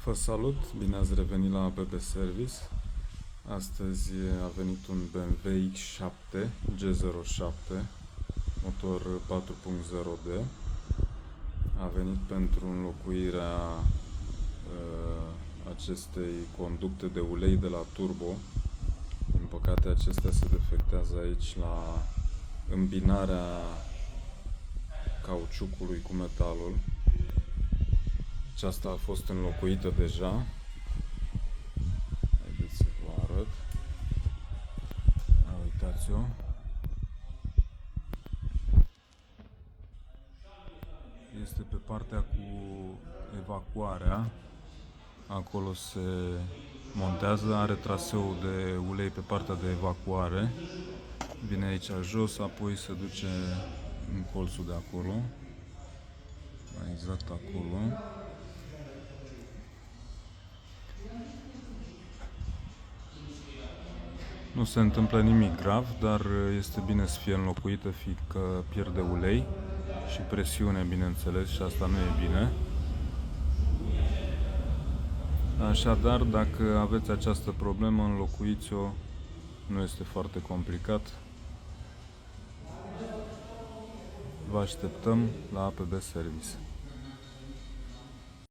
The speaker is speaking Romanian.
Vă salut, bine ați revenit la APB Service. Astăzi a venit un BMW X7 G07, motor 4.0D. A venit pentru înlocuirea acestei conducte de ulei de la turbo. Din păcate acestea se defectează aici la îmbinarea cauciucului cu metalul. Aceasta a fost înlocuită deja. Haideți să vă arăt. Uitați-o. Este pe partea cu evacuarea. Acolo se montează, are traseul de ulei pe partea de evacuare. Vine aici jos, apoi se duce în colțul de acolo. Exact acolo. Nu se întâmplă nimic grav, dar este bine să fie înlocuită, fiindcă pierde ulei și presiune, bineînțeles, și asta nu e bine. Așadar, dacă aveți această problemă, înlocuiți-o, nu este foarte complicat. Vă așteptăm la APB Service.